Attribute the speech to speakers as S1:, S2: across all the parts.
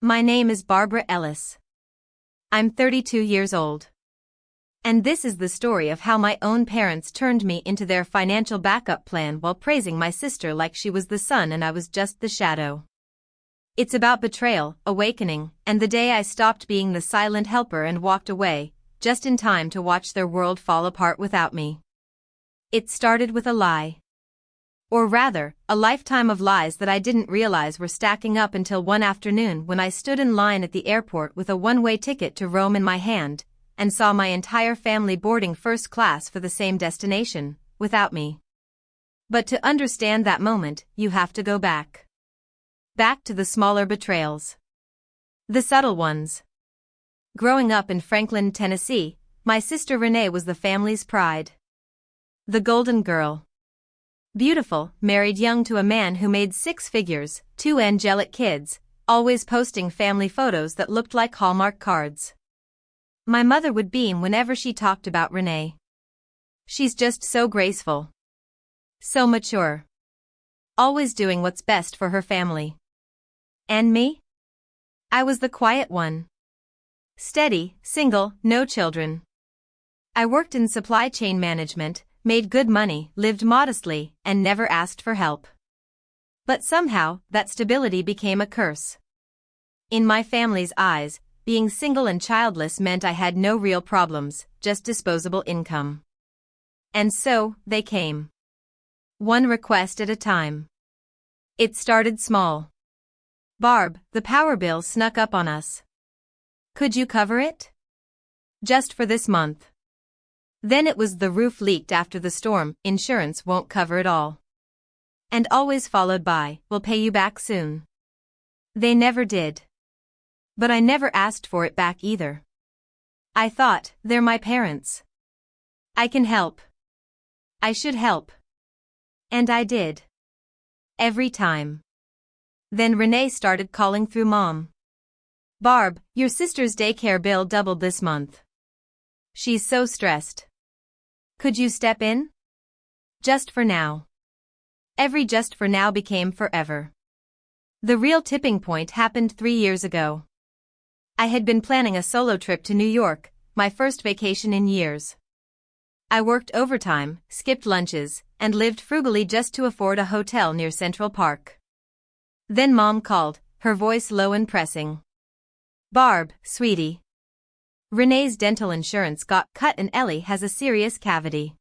S1: My name is Barbara Ellis. I'm 32 years old. And this is the story of how my own parents turned me into their financial backup plan while praising my sister like she was the sun and I was just the shadow. It's about betrayal, awakening, and the day I stopped being the silent helper and walked away, just in time to watch their world fall apart without me. It started with a lie. Or rather, a lifetime of lies that I didn't realize were stacking up until one afternoon when I stood in line at the airport with a one-way ticket to Rome in my hand, and saw my entire family boarding first class for the same destination, without me. But to understand that moment, you have to go back. Back to the smaller betrayals. The subtle ones. Growing up in Franklin, Tennessee, my sister Renee was the family's pride. The golden girl. Beautiful, married young to a man who made six figures, two angelic kids, always posting family photos that looked like Hallmark cards. My mother would beam whenever she talked about Renee. She's just so graceful. So mature. Always doing what's best for her family. And me? I was the quiet one. Steady, single, no children. I worked in supply chain management, made good money, lived modestly, and never asked for help. But somehow, that stability became a curse. In my family's eyes, being single and childless meant I had no real problems, just disposable income. And so, they came. One request at a time. It started small. Barb, the power bill snuck up on us. Could you cover it? Just for this month. Then it was the roof leaked after the storm, insurance won't cover it all. And always followed by, we'll pay you back soon. They never did. But I never asked for it back either. I thought, they're my parents. I can help. I should help. And I did. Every time. Then Renee started calling through Mom. Barb, your sister's daycare bill doubled this month. She's so stressed. Could you step in? Just for now. Every just for now became forever. The real tipping point happened 3 years ago. I had been planning a solo trip to New York, my first vacation in years. I worked overtime, skipped lunches, and lived frugally just to afford a hotel near Central Park. Then Mom called, her voice low and pressing. Barb, sweetie. Renee's dental insurance got cut and Ellie has a serious cavity.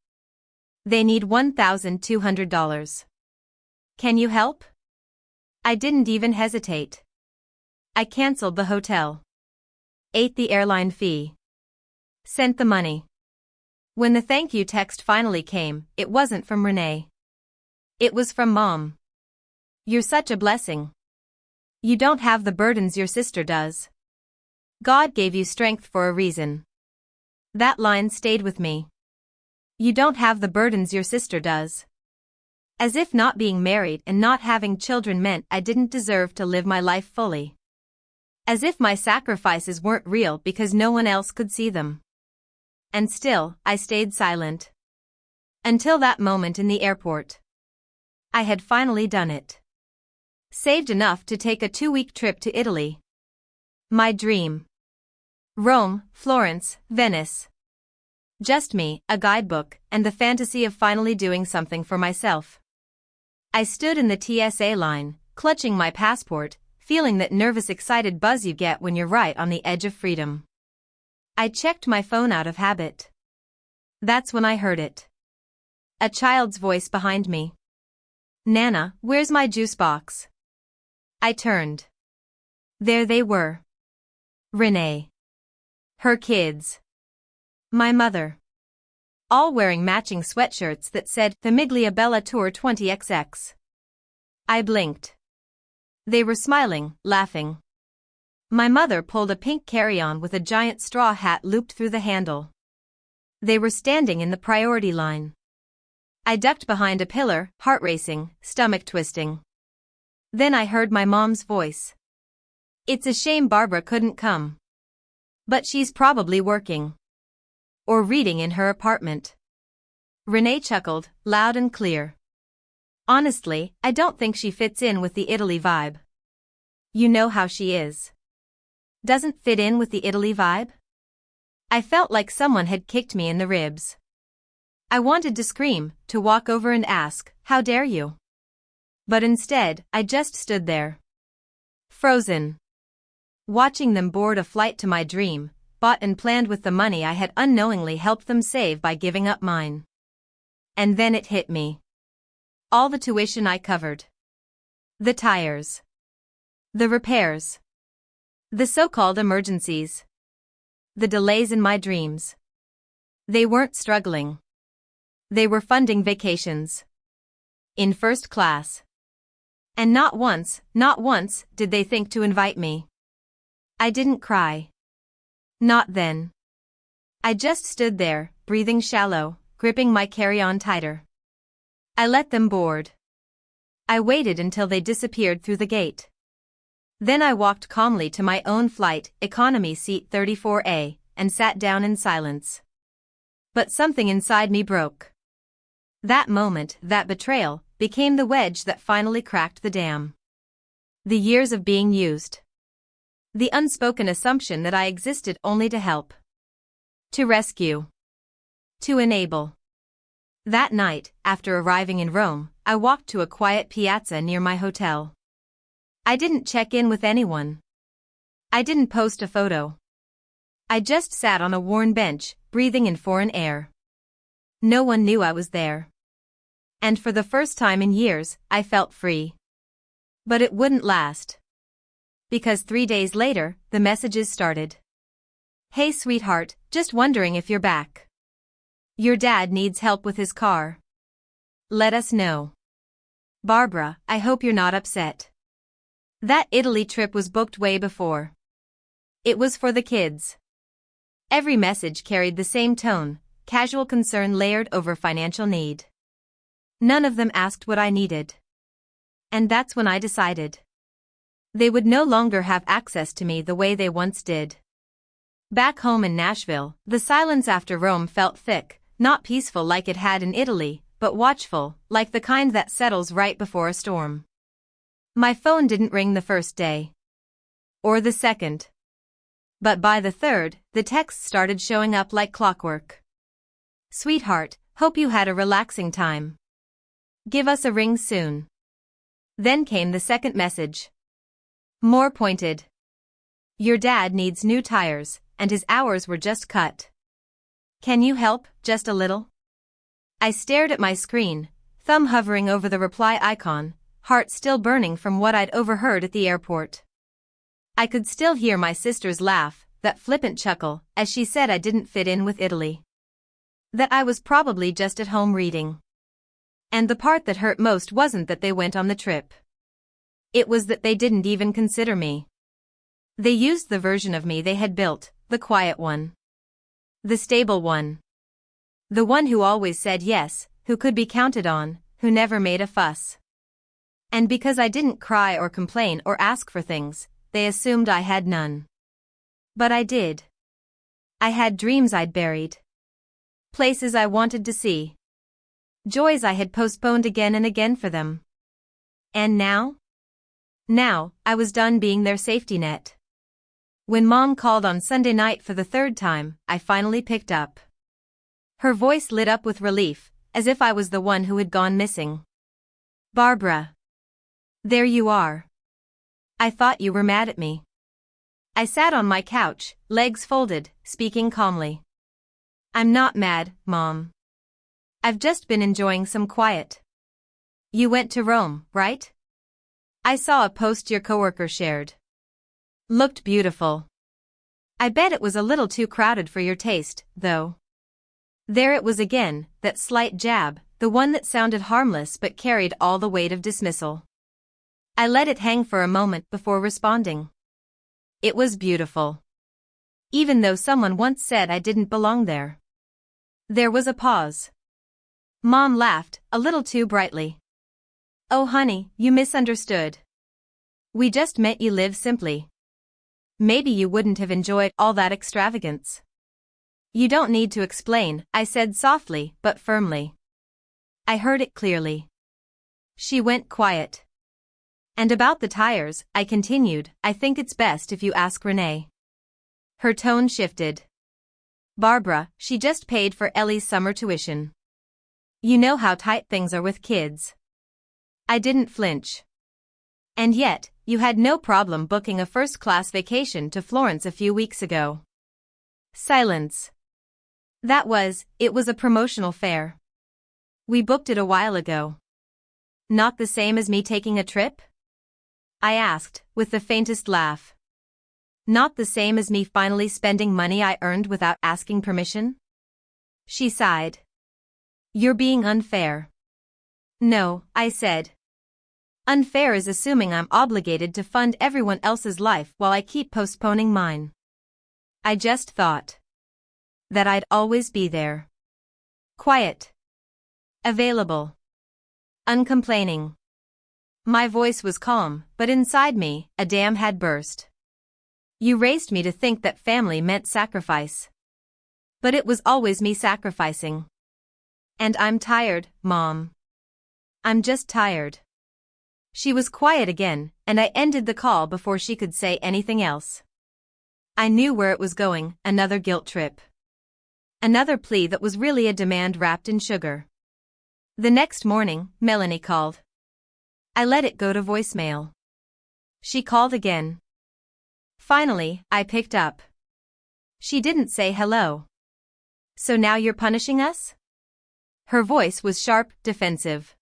S1: They need $1,200. Can you help? I didn't even hesitate. I canceled the hotel. Ate the airline fee. Sent the money. When the thank you text finally came, it wasn't from Renee. It was from Mom. You're such a blessing. You don't have the burdens your sister does. God gave you strength for a reason. That line stayed with me. You don't have the burdens your sister does. As if not being married and not having children meant I didn't deserve to live my life fully. As if my sacrifices weren't real because no one else could see them. And still, I stayed silent. Until that moment in the airport. I had finally done it. Saved enough to take a 2-week trip to Italy. My dream. Rome, Florence, Venice. Just me, a guidebook, and the fantasy of finally doing something for myself. I stood in the TSA line, clutching my passport, feeling that nervous excited buzz you get when you're right on the edge of freedom. I checked my phone out of habit. That's when I heard it. A child's voice behind me. Nana, where's my juice box? I turned. There they were. Renee. Her kids. My mother. All wearing matching sweatshirts that said Famiglia Bella Tour 20XX. I blinked. They were smiling, laughing. My mother pulled a pink carry-on with a giant straw hat looped through the handle. They were standing in the priority line. I ducked behind a pillar, heart racing, stomach twisting. Then I heard my mom's voice. It's a shame Barbara couldn't come. But she's probably working. Or reading in her apartment. Renee chuckled, loud and clear. Honestly, I don't think she fits in with the Italy vibe. You know how she is. Doesn't fit in with the Italy vibe? I felt like someone had kicked me in the ribs. I wanted to scream, to walk over and ask, "How dare you?" But instead, I just stood there. Frozen. Watching them board a flight to my dream, bought and planned with the money I had unknowingly helped them save by giving up mine. And then it hit me. All the tuition I covered. The tires. The repairs. The so-called emergencies. The delays in my dreams. They weren't struggling. They were funding vacations. In first class. And not once did they think to invite me. I didn't cry. Not then. I just stood there, breathing shallow, gripping my carry-on tighter. I let them board. I waited until they disappeared through the gate. Then I walked calmly to my own flight, economy seat 34A, and sat down in silence. But something inside me broke. That moment, that betrayal, became the wedge that finally cracked the dam. The years of being used. The unspoken assumption that I existed only to help. To rescue. To enable. That night, after arriving in Rome, I walked to a quiet piazza near my hotel. I didn't check in with anyone. I didn't post a photo. I just sat on a worn bench, breathing in foreign air. No one knew I was there. And for the first time in years, I felt free. But it wouldn't last. Because 3 days later, the messages started. "Hey sweetheart, just wondering if you're back. Your dad needs help with his car. Let us know. Barbara, I hope you're not upset. That Italy trip was booked way before. It was for the kids." Every message carried the same tone, casual concern layered over financial need. None of them asked what I needed. And that's when I decided. They would no longer have access to me the way they once did. Back home in Nashville, the silence after Rome felt thick, not peaceful like it had in Italy, but watchful, like the kind that settles right before a storm. My phone didn't ring the first day. Or the second. But by the third, the texts started showing up like clockwork. "Sweetheart, hope you had a relaxing time. Give us a ring soon." Then came the second message. More pointed. "Your dad needs new tires, and his hours were just cut. Can you help, just a little?" I stared at my screen, thumb hovering over the reply icon, heart still burning from what I'd overheard at the airport. I could still hear my sister's laugh, that flippant chuckle, as she said I didn't fit in with Italy. That I was probably just at home reading. And the part that hurt most wasn't that they went on the trip. It was that they didn't even consider me. They used the version of me they had built, the quiet one. The stable one. The one who always said yes, who could be counted on, who never made a fuss. And because I didn't cry or complain or ask for things, they assumed I had none. But I did. I had dreams I'd buried. Places I wanted to see. Joys I had postponed again and again for them. And now? Now, I was done being their safety net. When Mom called on Sunday night for the third time, I finally picked up. Her voice lit up with relief, as if I was the one who had gone missing. "Barbara. There you are. I thought you were mad at me." I sat on my couch, legs folded, speaking calmly. "I'm not mad, Mom. I've just been enjoying some quiet." "You went to Rome, right? I saw a post your coworker shared. Looked beautiful. I bet it was a little too crowded for your taste, though." There it was again, that slight jab, the one that sounded harmless but carried all the weight of dismissal. I let it hang for a moment before responding. It was beautiful. Even though someone once said I didn't belong there. There was a pause. Mom laughed, a little too brightly. "Oh honey, you misunderstood. We just meant you live simply. Maybe you wouldn't have enjoyed all that extravagance." "You don't need to explain," I said softly but firmly. I heard it clearly. She went quiet. "And about the tires," I continued, "I think it's best if you ask Renee. Her tone shifted. Barbara, she just paid for Ellie's summer tuition. You know how tight things are with kids. I didn't flinch. And yet, you had no problem booking a first-class vacation to Florence a few weeks ago. Silence. It was a promotional fare. We booked it a while ago. Not the same as me taking a trip? I asked, with the faintest laugh. Not the same as me finally spending money I earned without asking permission? She sighed. You're being unfair. No, I said. Unfair is assuming I'm obligated to fund everyone else's life while I keep postponing mine. I just thought that I'd always be there. Quiet. Available. Uncomplaining. My voice was calm, but inside me, a dam had burst. You raised me to think that family meant sacrifice. But it was always me sacrificing. And I'm tired, Mom. I'm just tired. She was quiet again, and I ended the call before she could say anything else. I knew where it was going, another guilt trip. Another plea that was really a demand wrapped in sugar. The next morning, Melanie called. I let it go to voicemail. She called again. Finally, I picked up. She didn't say hello. So now you're punishing us? Her voice was sharp, defensive.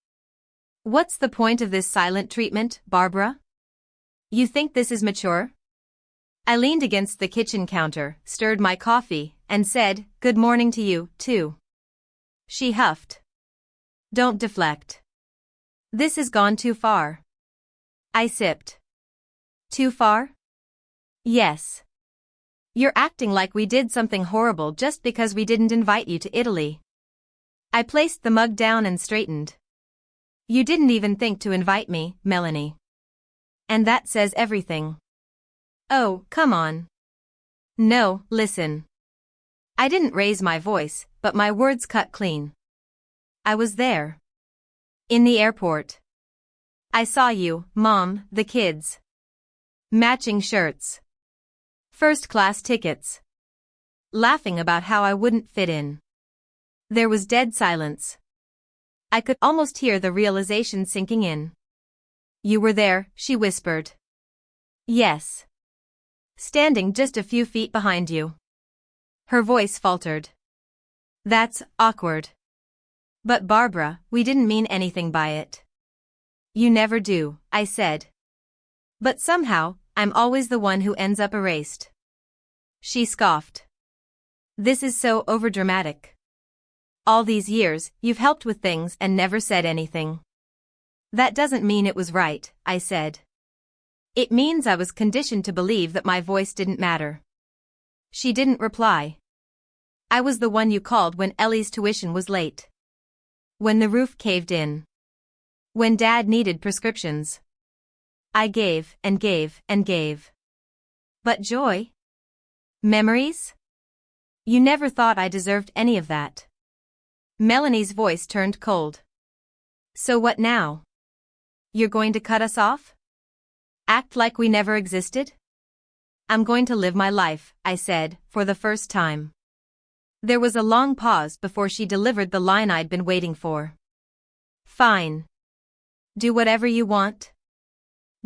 S1: What's the point of this silent treatment, Barbara? You think this is mature? I leaned against the kitchen counter, stirred my coffee, and said, Good morning to you, too. She huffed. Don't deflect. This has gone too far. I sipped. Too far? Yes. You're acting like we did something horrible just because we didn't invite you to Italy. I placed the mug down and straightened. You didn't even think to invite me, Melanie. And that says everything. Oh, come on. No, listen. I didn't raise my voice, but my words cut clean. I was there. In the airport. I saw you, Mom, the kids. Matching shirts. First-class tickets. Laughing about how I wouldn't fit in. There was dead silence. I could almost hear the realization sinking in. You were there, she whispered. Yes. Standing just a few feet behind you. Her voice faltered. That's awkward. But Barbara, we didn't mean anything by it. You never do, I said. But somehow, I'm always the one who ends up erased. She scoffed. This is so overdramatic. All these years, you've helped with things and never said anything. That doesn't mean it was right, I said. It means I was conditioned to believe that my voice didn't matter. She didn't reply. I was the one you called when Ellie's tuition was late. When the roof caved in. When Dad needed prescriptions. I gave and gave and gave. But joy? Memories? You never thought I deserved any of that. Melanie's voice turned cold. So what now? You're going to cut us off? Act like we never existed? I'm going to live my life, I said, for the first time. There was a long pause before she delivered the line I'd been waiting for. Fine. Do whatever you want.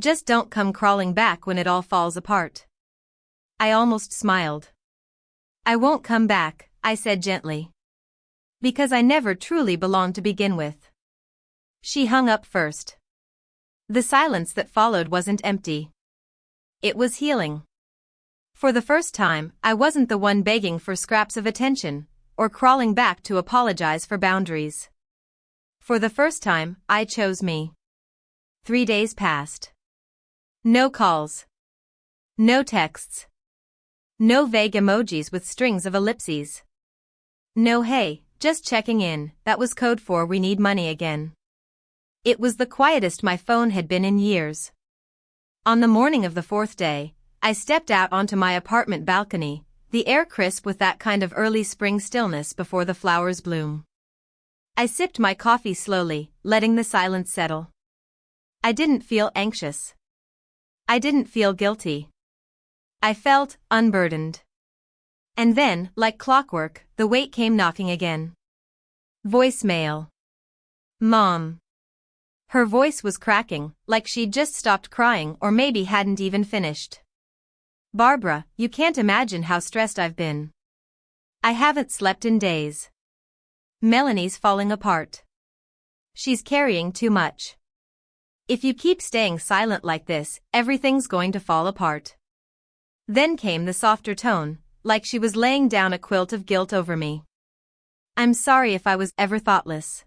S1: Just don't come crawling back when it all falls apart. I almost smiled. I won't come back, I said gently. Because I never truly belonged to begin with. She hung up first. The silence that followed wasn't empty. It was healing. For the first time, I wasn't the one begging for scraps of attention, or crawling back to apologize for boundaries. For the first time, I chose me. 3 days passed. No calls. No texts. No vague emojis with strings of ellipses. No hey, just checking in, that was code for we need money again. It was the quietest my phone had been in years. On the morning of the 4th day, I stepped out onto my apartment balcony, the air crisp with that kind of early spring stillness before the flowers bloom. I sipped my coffee slowly, letting the silence settle. I didn't feel anxious. I didn't feel guilty. I felt unburdened. And then, like clockwork, the weight came knocking again. Voicemail. Mom. Her voice was cracking, like she'd just stopped crying or maybe hadn't even finished. Barbara, you can't imagine how stressed I've been. I haven't slept in days. Melanie's falling apart. She's carrying too much. If you keep staying silent like this, everything's going to fall apart. Then came the softer tone, like she was laying down a quilt of guilt over me. I'm sorry if I was ever thoughtless.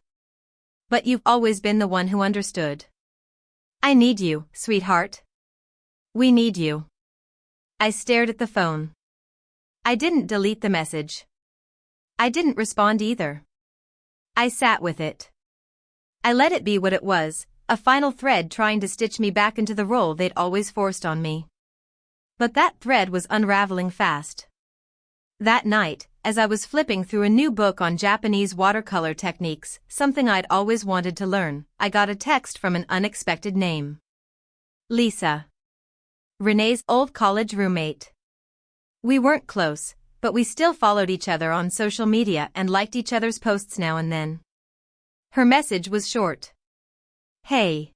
S1: But you've always been the one who understood. I need you, sweetheart. We need you. I stared at the phone. I didn't delete the message. I didn't respond either. I sat with it. I let it be what it was, a final thread trying to stitch me back into the role they'd always forced on me. But that thread was unraveling fast. That night, as I was flipping through a new book on Japanese watercolor techniques, something I'd always wanted to learn, I got a text from an unexpected name. Lisa. Renee's old college roommate. We weren't close, but we still followed each other on social media and liked each other's posts now and then. Her message was short. Hey.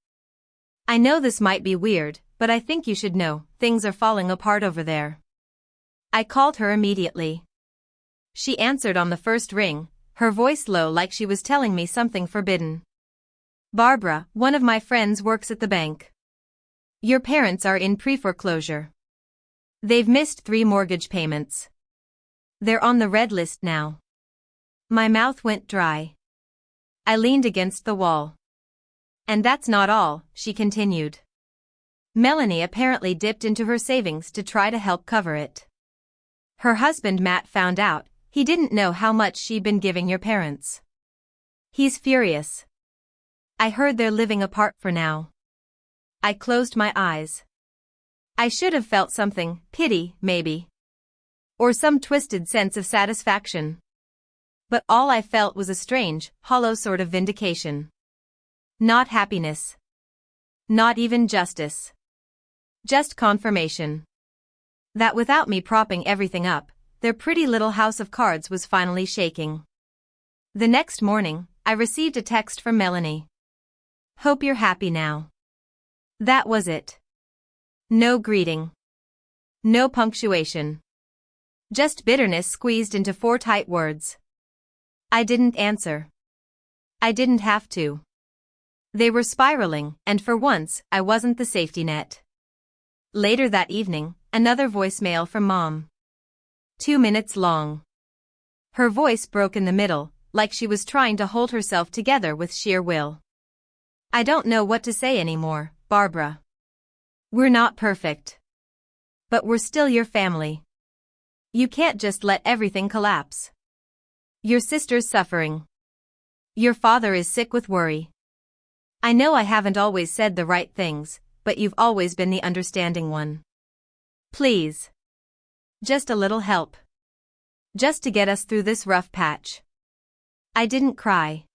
S1: I know this might be weird, but I think you should know, things are falling apart over there. I called her immediately. She answered on the first ring, her voice low like she was telling me something forbidden. Barbara, one of my friends works at the bank. Your parents are in pre-foreclosure. They've missed 3 mortgage payments. They're on the red list now. My mouth went dry. I leaned against the wall. And that's not all, she continued. Melanie apparently dipped into her savings to try to help cover it. Her husband Matt found out, he didn't know how much she'd been giving your parents. He's furious. I heard they're living apart for now. I closed my eyes. I should have felt something, pity, maybe. Or some twisted sense of satisfaction. But all I felt was a strange, hollow sort of vindication. Not happiness. Not even justice. Just confirmation. That without me propping everything up, their pretty little house of cards was finally shaking. The next morning, I received a text from Melanie. Hope you're happy now. That was it. No greeting. No punctuation. Just bitterness squeezed into 4 tight words. I didn't answer. I didn't have to. They were spiraling, and for once, I wasn't the safety net. Later that evening, another voicemail from Mom. 2 minutes long. Her voice broke in the middle, like she was trying to hold herself together with sheer will. I don't know what to say anymore, Barbara. We're not perfect. But we're still your family. You can't just let everything collapse. Your sister's suffering. Your father is sick with worry. I know I haven't always said the right things, but you've always been the understanding one. Please. Just a little help. Just to get us through this rough patch. I didn't cry.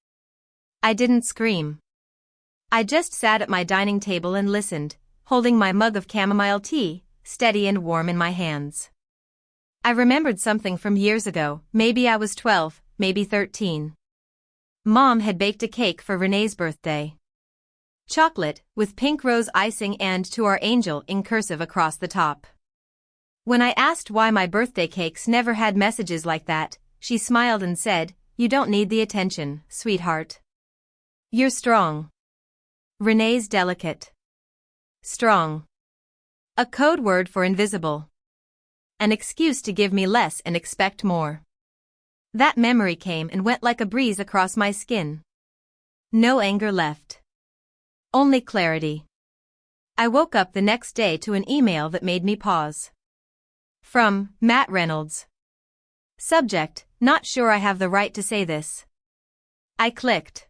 S1: I didn't scream. I just sat at my dining table and listened, holding my mug of chamomile tea, steady and warm in my hands. I remembered something from years ago, maybe I was 12, maybe 13. Mom had baked a cake for Renee's birthday. Chocolate, with pink rose icing and "To Our Angel" in cursive across the top. When I asked why my birthday cakes never had messages like that, she smiled and said, "You don't need the attention, sweetheart. You're strong." Renee's delicate. Strong. A code word for invisible. An excuse to give me less and expect more. That memory came and went like a breeze across my skin. No anger left. Only clarity. I woke up the next day to an email that made me pause. From Matt Reynolds. Subject, not sure I have the right to say this. I clicked.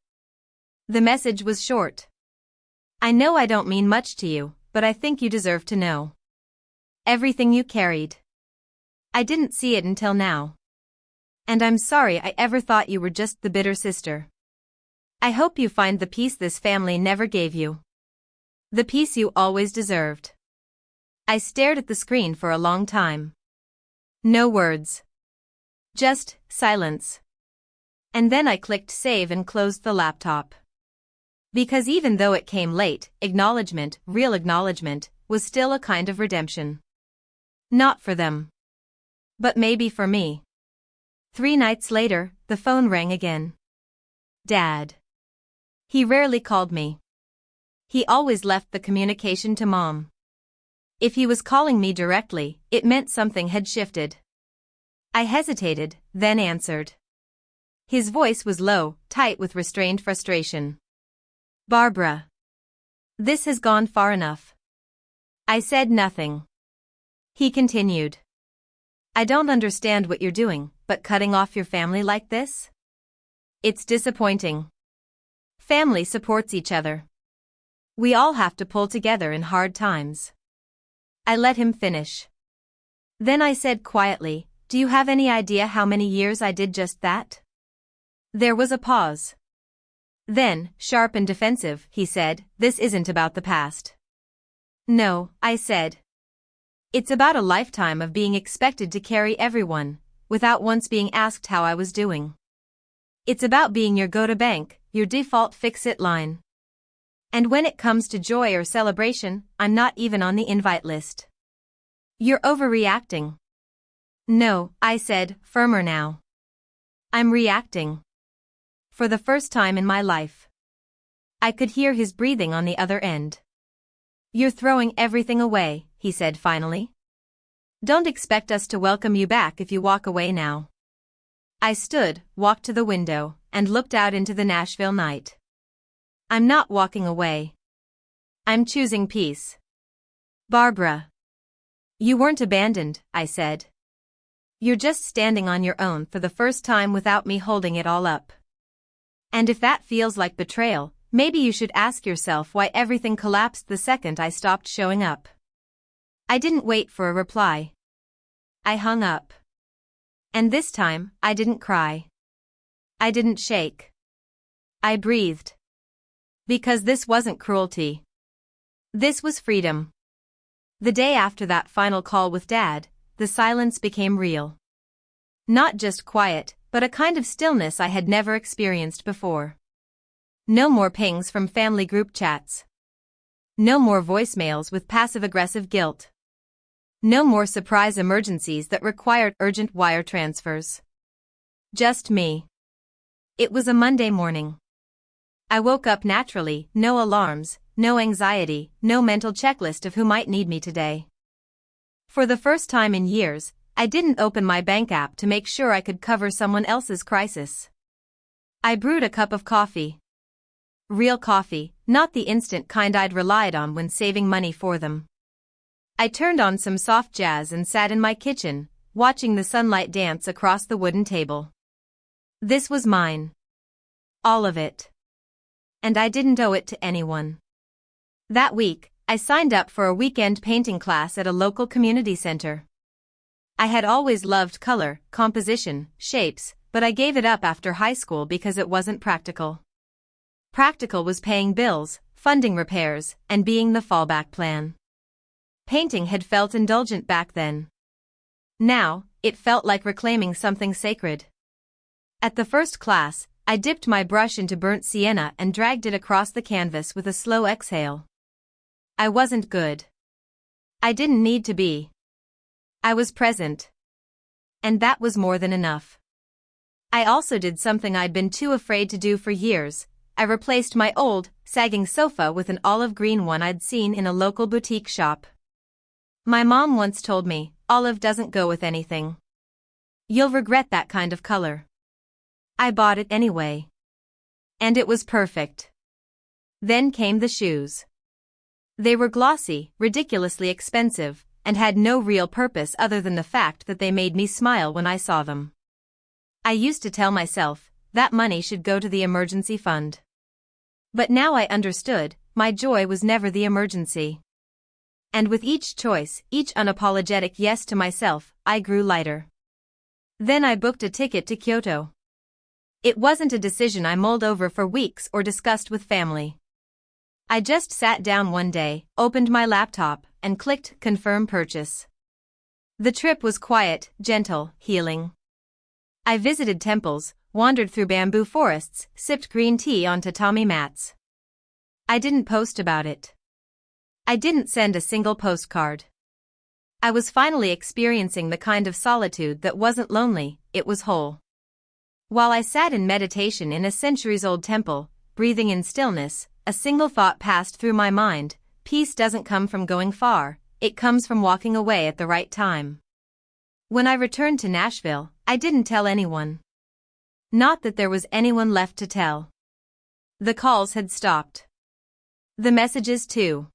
S1: The message was short. I know I don't mean much to you, but I think you deserve to know. Everything you carried. I didn't see it until now. And I'm sorry I ever thought you were just the bitter sister. I hope you find the peace this family never gave you. The peace you always deserved. I stared at the screen for a long time. No words. Just silence. And then I clicked save and closed the laptop. Because even though it came late, acknowledgement, real acknowledgement, was still a kind of redemption. Not for them. But maybe for me. 3 nights later, the phone rang again. Dad. He rarely called me. He always left the communication to Mom. If he was calling me directly, it meant something had shifted. I hesitated, then answered. His voice was low, tight with restrained frustration. Barbara. This has gone far enough. I said nothing. He continued. I don't understand what you're doing, but cutting off your family like this? It's disappointing. Family supports each other. We all have to pull together in hard times. I let him finish. Then I said quietly, do you have any idea how many years I did just that? There was a pause. Then, sharp and defensive, he said, this isn't about the past. No, I said. It's about a lifetime of being expected to carry everyone, without once being asked how I was doing. It's about being your go-to-bank, your default fix-it line. And when it comes to joy or celebration, I'm not even on the invite list. You're overreacting. No, I said, firmer now. I'm reacting. For the first time in my life. I could hear his breathing on the other end. You're throwing everything away, he said finally. Don't expect us to welcome you back if you walk away now. I stood, walked to the window, and looked out into the Nashville night. I'm not walking away. I'm choosing peace. Barbara. You weren't abandoned, I said. You're just standing on your own for the first time without me holding it all up. And if that feels like betrayal, maybe you should ask yourself why everything collapsed the second I stopped showing up. I didn't wait for a reply. I hung up. And this time, I didn't cry. I didn't shake. I breathed. Because this wasn't cruelty. This was freedom. The day after that final call with Dad, the silence became real. Not just quiet, but a kind of stillness I had never experienced before. No more pings from family group chats. No more voicemails with passive-aggressive guilt. No more surprise emergencies that required urgent wire transfers. Just me. It was a Monday morning. I woke up naturally, no alarms, no anxiety, no mental checklist of who might need me today. For the first time in years, I didn't open my bank app to make sure I could cover someone else's crisis. I brewed a cup of coffee. Real coffee, not the instant kind I'd relied on when saving money for them. I turned on some soft jazz and sat in my kitchen, watching the sunlight dance across the wooden table. This was mine. All of it. And I didn't owe it to anyone. That week, I signed up for a weekend painting class at a local community center. I had always loved color, composition, shapes, but I gave it up after high school because it wasn't practical. Practical was paying bills, funding repairs, and being the fallback plan. Painting had felt indulgent back then. Now, it felt like reclaiming something sacred. At the first class, I dipped my brush into burnt sienna and dragged it across the canvas with a slow exhale. I wasn't good. I didn't need to be. I was present. And that was more than enough. I also did something I'd been too afraid to do for years. I replaced my old, sagging sofa with an olive green one I'd seen in a local boutique shop. My mom once told me, olive doesn't go with anything. You'll regret that kind of color. I bought it anyway. And it was perfect. Then came the shoes. They were glossy, ridiculously expensive, and had no real purpose other than the fact that they made me smile when I saw them. I used to tell myself, that money should go to the emergency fund. But now I understood, my joy was never the emergency. And with each choice, each unapologetic yes to myself, I grew lighter. Then I booked a ticket to Kyoto. It wasn't a decision I mulled over for weeks or discussed with family. I just sat down one day, opened my laptop, and clicked confirm purchase. The trip was quiet, gentle, healing. I visited temples, wandered through bamboo forests, sipped green tea on tatami mats. I didn't post about it. I didn't send a single postcard. I was finally experiencing the kind of solitude that wasn't lonely, it was whole. While I sat in meditation in a centuries-old temple, breathing in stillness, a single thought passed through my mind: peace doesn't come from going far, it comes from walking away at the right time. When I returned to Nashville, I didn't tell anyone. Not that there was anyone left to tell. The calls had stopped. The messages too.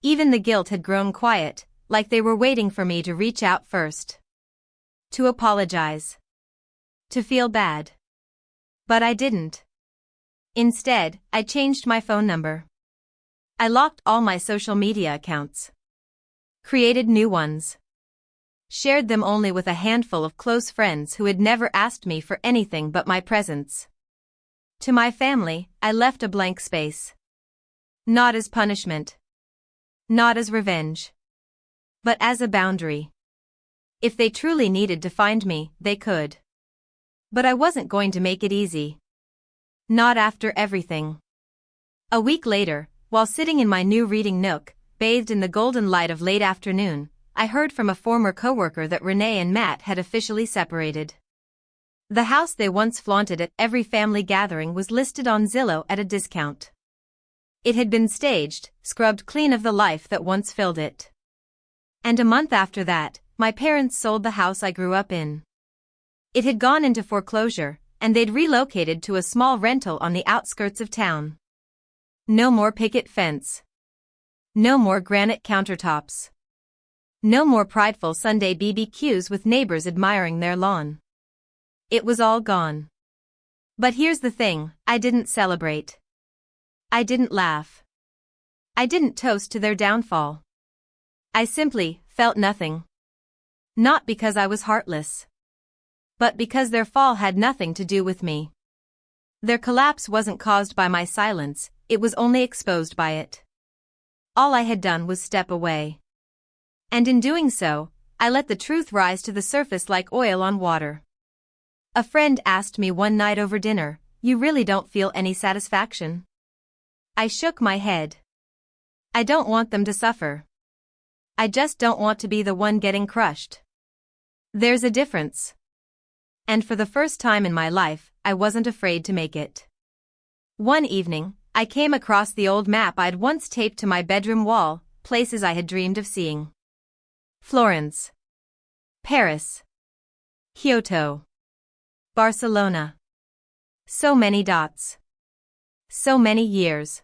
S1: Even the guilt had grown quiet, like they were waiting for me to reach out first. To apologize. To feel bad. But I didn't. Instead, I changed my phone number. I locked all my social media accounts. Created new ones. Shared them only with a handful of close friends who had never asked me for anything but my presence. To my family, I left a blank space. Not as punishment. Not as revenge. But as a boundary. If they truly needed to find me, they could. But I wasn't going to make it easy. Not after everything. A week later, while sitting in my new reading nook, bathed in the golden light of late afternoon, I heard from a former coworker that Renee and Matt had officially separated. The house they once flaunted at every family gathering was listed on Zillow at a discount. It had been staged, scrubbed clean of the life that once filled it. And a month after that, my parents sold the house I grew up in. It had gone into foreclosure, and they'd relocated to a small rental on the outskirts of town. No more picket fence. No more granite countertops. No more prideful Sunday BBQs with neighbors admiring their lawn. It was all gone. But here's the thing, I didn't celebrate. I didn't laugh. I didn't toast to their downfall. I simply felt nothing. Not because I was heartless. But because their fall had nothing to do with me. Their collapse wasn't caused by my silence, it was only exposed by it. All I had done was step away. And in doing so, I let the truth rise to the surface like oil on water. A friend asked me one night over dinner, "You really don't feel any satisfaction?" I shook my head. I don't want them to suffer. I just don't want to be the one getting crushed. There's a difference. And for the first time in my life, I wasn't afraid to make it. One evening, I came across the old map I'd once taped to my bedroom wall, places I had dreamed of seeing. Florence. Paris. Kyoto. Barcelona. So many dots. So many years.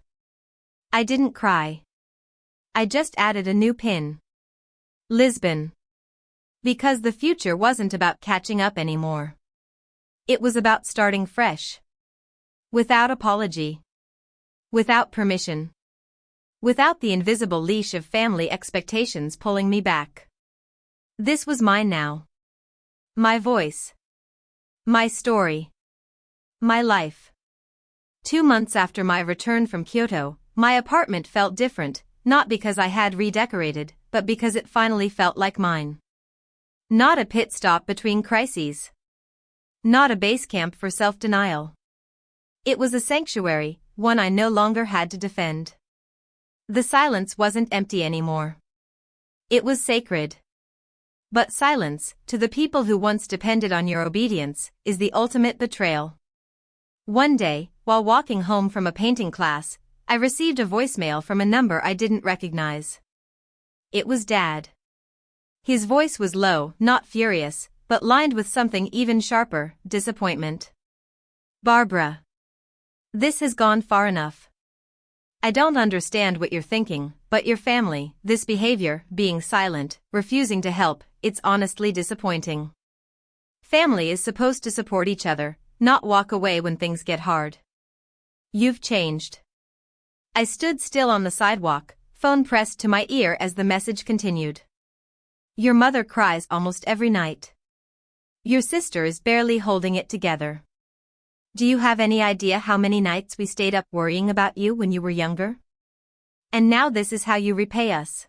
S1: I didn't cry. I just added a new pin. Lisbon. Because the future wasn't about catching up anymore. It was about starting fresh. Without apology. Without permission. Without the invisible leash of family expectations pulling me back. This was mine now. My voice. My story. My life. 2 months after my return from Kyoto, my apartment felt different, not because I had redecorated, but because it finally felt like mine. Not a pit stop between crises. Not a base camp for self-denial. It was a sanctuary, one I no longer had to defend. The silence wasn't empty anymore. It was sacred. But silence, to the people who once depended on your obedience, is the ultimate betrayal. One day, while walking home from a painting class, I received a voicemail from a number I didn't recognize. It was Dad. His voice was low, not furious, but lined with something even sharper, disappointment. "Barbara. This has gone far enough. I don't understand what you're thinking, but your family, this behavior, being silent, refusing to help, it's honestly disappointing. Family is supposed to support each other, not walk away when things get hard. You've changed." I stood still on the sidewalk, phone pressed to my ear as the message continued. "Your mother cries almost every night. Your sister is barely holding it together. Do you have any idea how many nights we stayed up worrying about you when you were younger? And now this is how you repay us.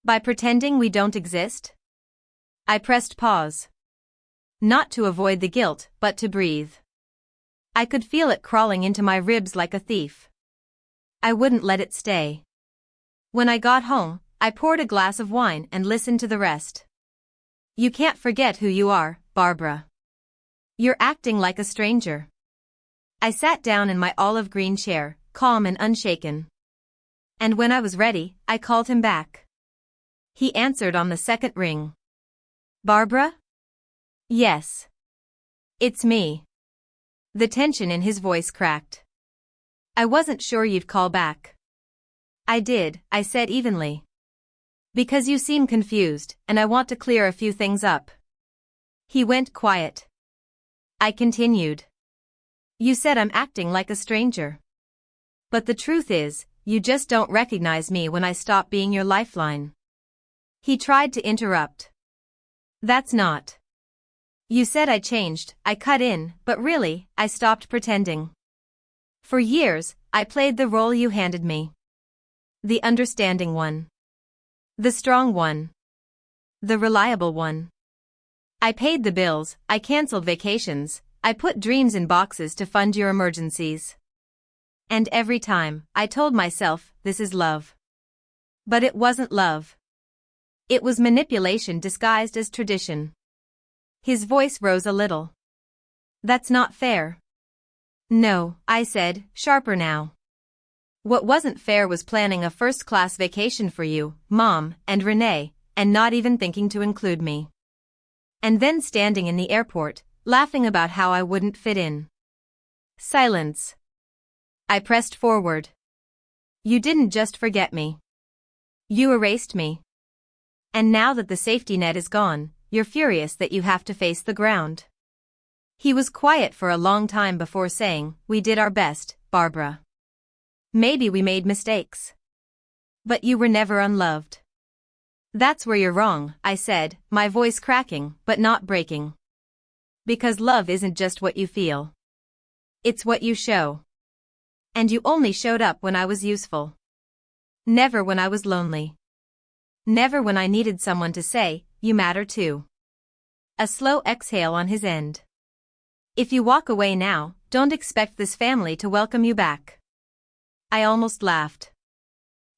S1: By pretending we don't exist?" I pressed pause. Not to avoid the guilt, but to breathe. I could feel it crawling into my ribs like a thief. I wouldn't let it stay. When I got home, I poured a glass of wine and listened to the rest. You can't forget who you are, Barbara. You're acting like a stranger. I sat down in my olive green chair, calm and unshaken. And when I was ready, I called him back. He answered on the second ring. Barbara? Yes. It's me. The tension in his voice cracked. I wasn't sure you'd call back. I did, I said evenly. Because you seem confused, and I want to clear a few things up. He went quiet. I continued. You said I'm acting like a stranger. But the truth is, you just don't recognize me when I stop being your lifeline. He tried to interrupt. That's not. You said I changed, I cut in, but really, I stopped pretending. For years, I played the role you handed me. The understanding one. The strong one. The reliable one. I paid the bills, I canceled vacations, I put dreams in boxes to fund your emergencies. And every time, I told myself, this is love. But it wasn't love. It was manipulation disguised as tradition. His voice rose a little. That's not fair. No, I said, sharper now. What wasn't fair was planning a first-class vacation for you, Mom, and Renee, and not even thinking to include me. And then standing in the airport, laughing about how I wouldn't fit in. Silence. I pressed forward. You didn't just forget me. You erased me. And now that the safety net is gone, you're furious that you have to face the ground. He was quiet for a long time before saying, we did our best, Barbara. Maybe we made mistakes. But you were never unloved. That's where you're wrong, I said, my voice cracking, but not breaking. Because love isn't just what you feel. It's what you show. And you only showed up when I was useful. Never when I was lonely. Never when I needed someone to say, you matter too. A slow exhale on his end. If you walk away now, don't expect this family to welcome you back. I almost laughed.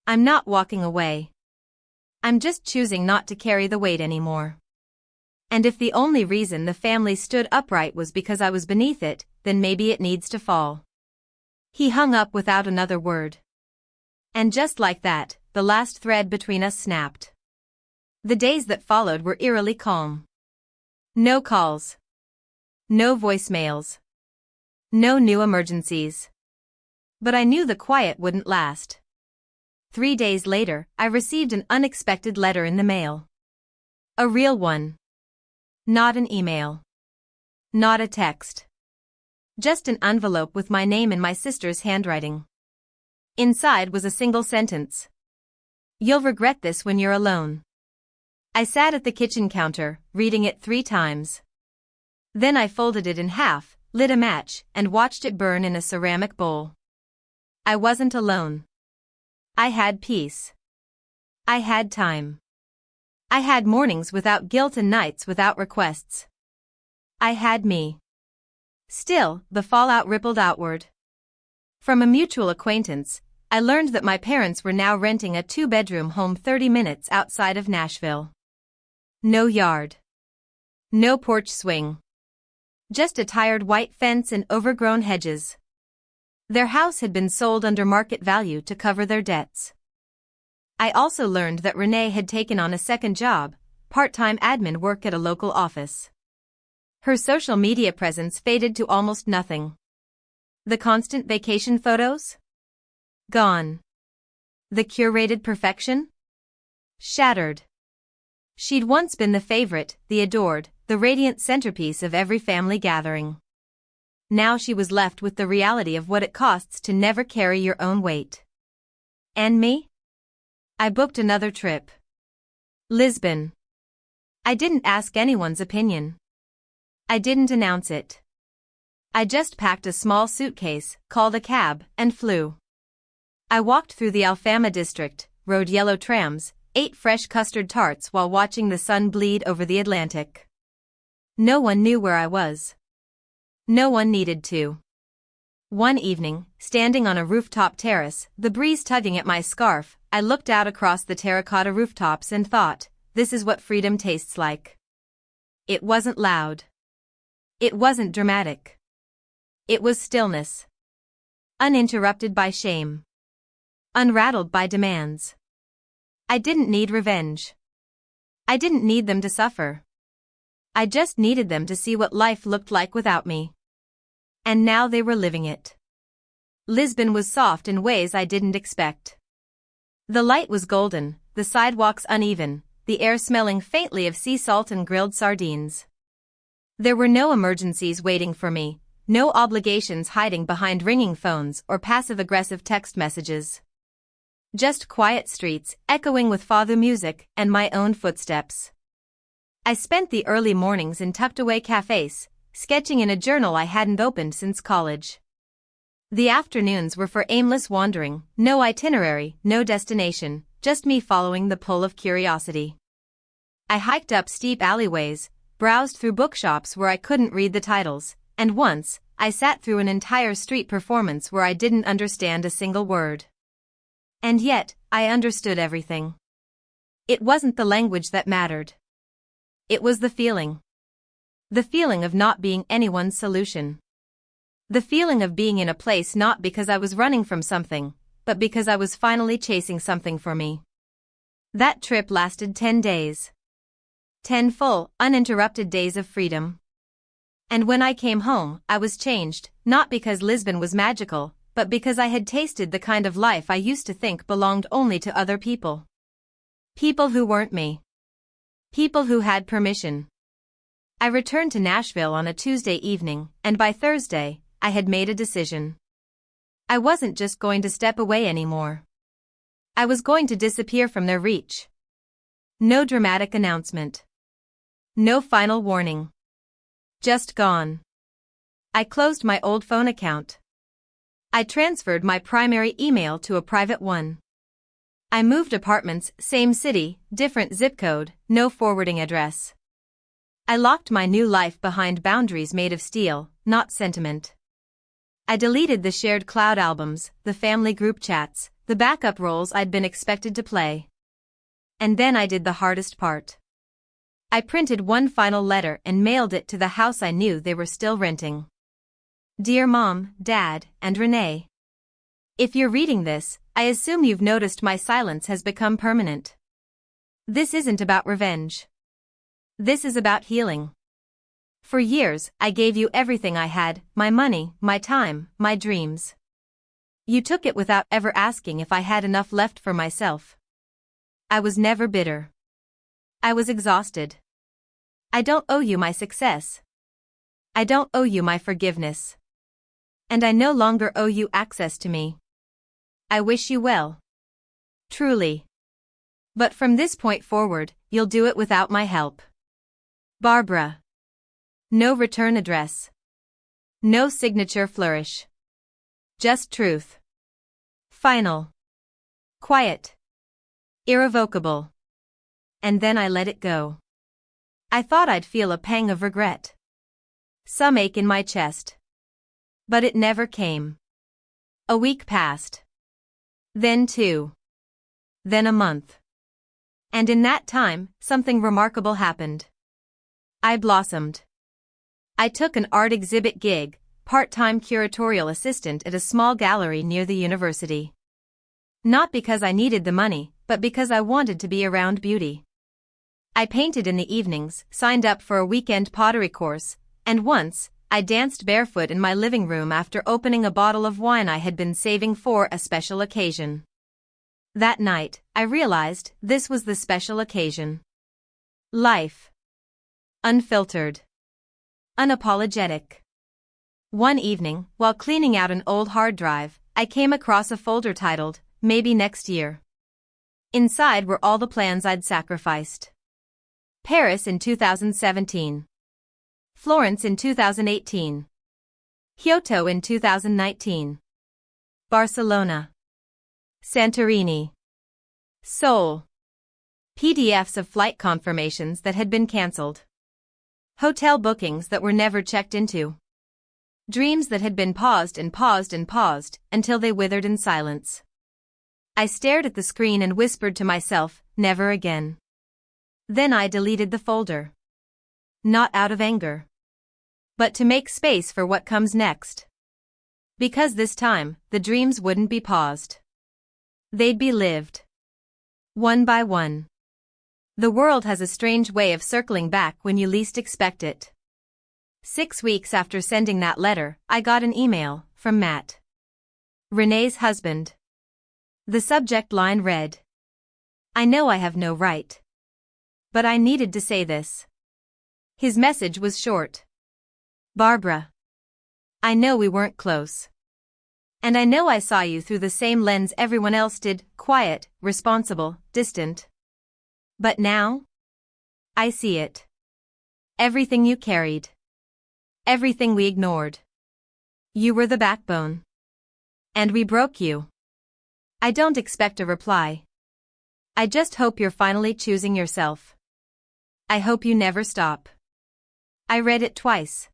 S1: I'm not walking away. I'm just choosing not to carry the weight anymore. And if the only reason the family stood upright was because I was beneath it, then maybe it needs to fall. He hung up without another word. And just like that, the last thread between us snapped. The days that followed were eerily calm. No calls. No voicemails. No new emergencies. But I knew the quiet wouldn't last. 3 days later, I received an unexpected letter in the mail. A real one. Not an email. Not a text. Just an envelope with my name in my sister's handwriting. Inside was a single sentence. You'll regret this when you're alone. I sat at the kitchen counter, reading it 3 times. Then I folded it in half, lit a match, and watched it burn in a ceramic bowl. I wasn't alone. I had peace. I had time. I had mornings without guilt and nights without requests. I had me. Still, the fallout rippled outward. From a mutual acquaintance, I learned that my parents were now renting a 2-bedroom home 30 minutes outside of Nashville. No yard. No porch swing. Just a tired white fence and overgrown hedges. Their house had been sold under market value to cover their debts. I also learned that Renee had taken on a second job, part-time admin work at a local office. Her social media presence faded to almost nothing. The constant vacation photos? Gone. The curated perfection? Shattered. She'd once been the favorite, the adored, the radiant centerpiece of every family gathering. Now she was left with the reality of what it costs to never carry your own weight. And me? I booked another trip. Lisbon. I didn't ask anyone's opinion. I didn't announce it. I just packed a small suitcase, called a cab, and flew. I walked through the Alfama district, rode yellow trams, ate fresh custard tarts while watching the sun bleed over the Atlantic. No one knew where I was. No one needed to. One evening, standing on a rooftop terrace, the breeze tugging at my scarf, I looked out across the terracotta rooftops and thought, this is what freedom tastes like. It wasn't loud. It wasn't dramatic. It was stillness. Uninterrupted by shame. Unrattled by demands. I didn't need revenge. I didn't need them to suffer. I just needed them to see what life looked like without me. And now they were living it. Lisbon was soft in ways I didn't expect. The light was golden, the sidewalks uneven, the air smelling faintly of sea salt and grilled sardines. There were no emergencies waiting for me, no obligations hiding behind ringing phones or passive-aggressive text messages. Just quiet streets, echoing with fado music and my own footsteps. I spent the early mornings in tucked-away cafes, sketching in a journal I hadn't opened since college. The afternoons were for aimless wandering, no itinerary, no destination, just me following the pull of curiosity. I hiked up steep alleyways, browsed through bookshops where I couldn't read the titles, and once, I sat through an entire street performance where I didn't understand a single word. And yet, I understood everything. It wasn't the language that mattered. It was the feeling. The feeling of not being anyone's solution. The feeling of being in a place not because I was running from something, but because I was finally chasing something for me. That trip lasted 10 days. 10 full, uninterrupted days of freedom. And when I came home, I was changed, not because Lisbon was magical, but because I had tasted the kind of life I used to think belonged only to other people. People who weren't me. People who had permission. I returned to Nashville on a Tuesday evening, and by Thursday, I had made a decision. I wasn't just going to step away anymore. I was going to disappear from their reach. No dramatic announcement. No final warning. Just gone. I closed my old phone account. I transferred my primary email to a private one. I moved apartments, same city, different zip code, no forwarding address. I locked my new life behind boundaries made of steel, not sentiment. I deleted the shared cloud albums, the family group chats, the backup roles I'd been expected to play. And then I did the hardest part. I printed one final letter and mailed it to the house I knew they were still renting. Dear Mom, Dad, and Renee. If you're reading this, I assume you've noticed my silence has become permanent. This isn't about revenge. This is about healing. For years, I gave you everything I had, my money, my time, my dreams. You took it without ever asking if I had enough left for myself. I was never bitter. I was exhausted. I don't owe you my success. I don't owe you my forgiveness. And I no longer owe you access to me. I wish you well. Truly. But from this point forward, you'll do it without my help. Barbara. No return address. No signature flourish. Just truth. Final. Quiet. Irrevocable. And then I let it go. I thought I'd feel a pang of regret. Some ache in my chest. But it never came. A week passed. Then 2. Then a month. And in that time, something remarkable happened. I blossomed. I took an art exhibit gig, part-time curatorial assistant at a small gallery near the university. Not because I needed the money, but because I wanted to be around beauty. I painted in the evenings, signed up for a weekend pottery course, and once, I danced barefoot in my living room after opening a bottle of wine I had been saving for a special occasion. That night, I realized this was the special occasion. Life. Unfiltered. Unapologetic. One evening, while cleaning out an old hard drive, I came across a folder titled, Maybe Next Year. Inside were all the plans I'd sacrificed. Paris in 2017. Florence in 2018. Kyoto in 2019. Barcelona. Santorini. Seoul. PDFs of flight confirmations that had been cancelled. Hotel bookings that were never checked into. Dreams that had been paused and paused and paused until they withered in silence. I stared at the screen and whispered to myself, never again. Then I deleted the folder. Not out of anger, but to make space for what comes next. Because this time, the dreams wouldn't be paused. They'd be lived. One by one. The world has a strange way of circling back when you least expect it. 6 weeks after sending that letter, I got an email from Matt, Renee's husband. The subject line read, "I know I have no right, but I needed to say this." His message was short. "Barbara, I know we weren't close. And I know I saw you through the same lens everyone else did, quiet, responsible, distant. But now? I see it. Everything you carried. Everything we ignored. You were the backbone. And we broke you. I don't expect a reply. I just hope you're finally choosing yourself. I hope you never stop." I read it twice.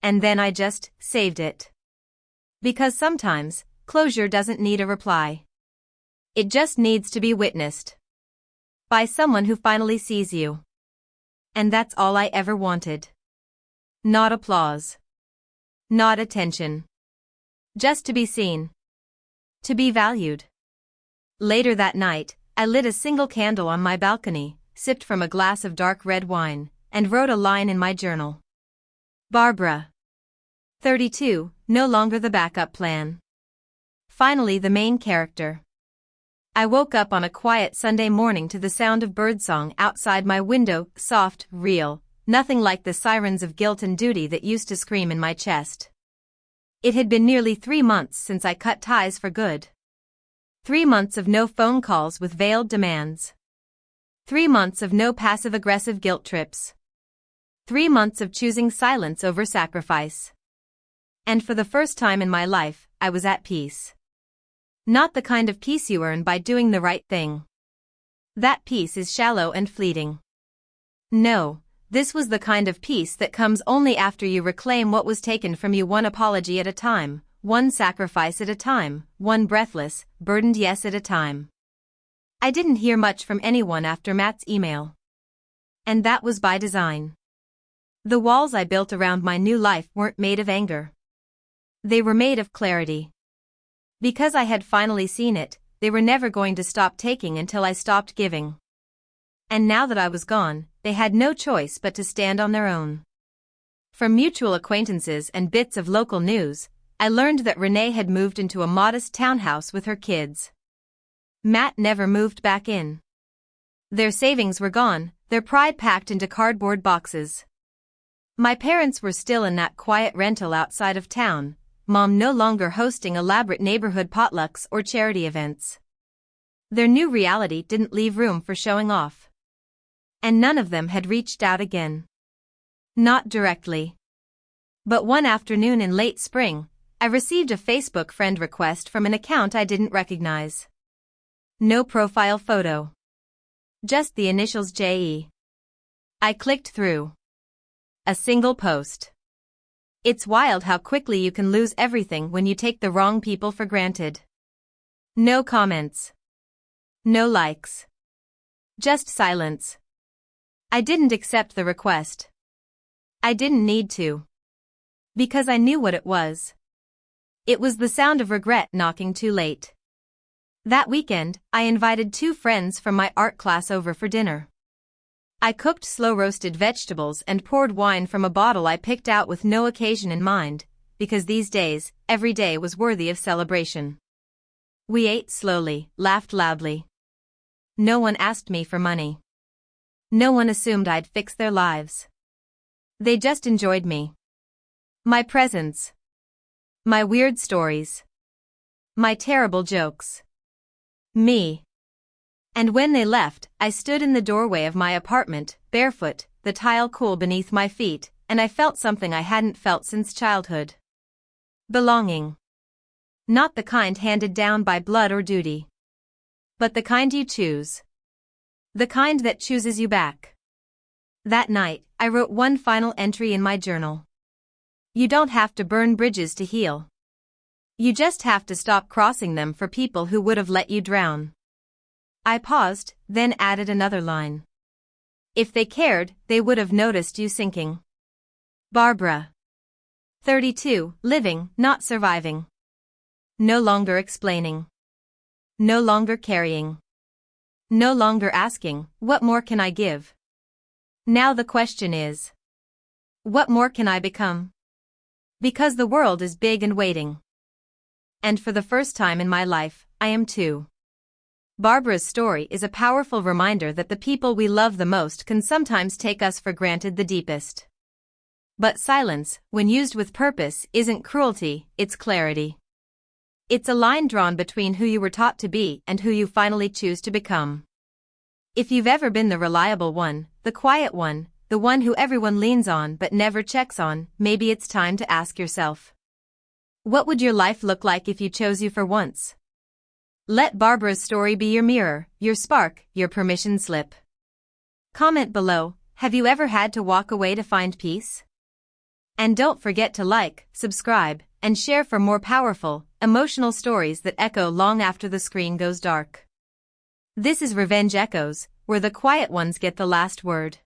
S1: And then I just saved it. Because sometimes, closure doesn't need a reply. It just needs to be witnessed. By someone who finally sees you. And that's all I ever wanted. Not applause. Not attention. Just to be seen. To be valued. Later that night, I lit a single candle on my balcony, sipped from a glass of dark red wine, and wrote a line in my journal. Barbara. 32, no longer the backup plan. Finally the main character. I woke up on a quiet Sunday morning to the sound of birdsong outside my window, soft, real, nothing like the sirens of guilt and duty that used to scream in my chest. It had been nearly 3 months since I cut ties for good. 3 months of no phone calls with veiled demands. 3 months of no passive-aggressive guilt trips. 3 months of choosing silence over sacrifice. And for the first time in my life, I was at peace. Not the kind of peace you earn by doing the right thing. That peace is shallow and fleeting. No, this was the kind of peace that comes only after you reclaim what was taken from you, one apology at a time, one sacrifice at a time, one breathless, burdened yes at a time. I didn't hear much from anyone after Matt's email. And that was by design. The walls I built around my new life weren't made of anger. They were made of clarity. Because I had finally seen it, they were never going to stop taking until I stopped giving. And now that I was gone, they had no choice but to stand on their own. From mutual acquaintances and bits of local news, I learned that Renee had moved into a modest townhouse with her kids. Matt never moved back in. Their savings were gone, their pride packed into cardboard boxes. My parents were still in that quiet rental outside of town, Mom no longer hosting elaborate neighborhood potlucks or charity events. Their new reality didn't leave room for showing off. And none of them had reached out again. Not directly. But one afternoon in late spring, I received a Facebook friend request from an account I didn't recognize. No profile photo. Just the initials JE. I clicked through. A single post. It's wild how quickly you can lose everything when you take the wrong people for granted. No comments. No likes. Just silence. I didn't accept the request. I didn't need to. Because I knew what it was. It was the sound of regret knocking too late. That weekend, I invited 2 friends from my art class over for dinner. I cooked slow-roasted vegetables and poured wine from a bottle I picked out with no occasion in mind, because these days, every day was worthy of celebration. We ate slowly, laughed loudly. No one asked me for money. No one assumed I'd fix their lives. They just enjoyed me. My presence. My weird stories. My terrible jokes. Me. And when they left, I stood in the doorway of my apartment, barefoot, the tile cool beneath my feet, and I felt something I hadn't felt since childhood. Belonging. Not the kind handed down by blood or duty. But the kind you choose. The kind that chooses you back. That night, I wrote one final entry in my journal. You don't have to burn bridges to heal. You just have to stop crossing them for people who would have let you drown. I paused, then added another line. If they cared, they would have noticed you sinking. Barbara. 32, living, not surviving. No longer explaining. No longer carrying. No longer asking, what more can I give? Now the question is, what more can I become? Because the world is big and waiting. And for the first time in my life, I am too. Barbara's story is a powerful reminder that the people we love the most can sometimes take us for granted the deepest. But silence, when used with purpose, isn't cruelty, it's clarity. It's a line drawn between who you were taught to be and who you finally choose to become. If you've ever been the reliable one, the quiet one, the one who everyone leans on but never checks on, maybe it's time to ask yourself. What would your life look like if you chose you for once? Let Barbara's story be your mirror, your spark, your permission slip. Comment below, have you ever had to walk away to find peace? And don't forget to like, subscribe, and share for more powerful, emotional stories that echo long after the screen goes dark. This is Revenge Echoes, where the quiet ones get the last word.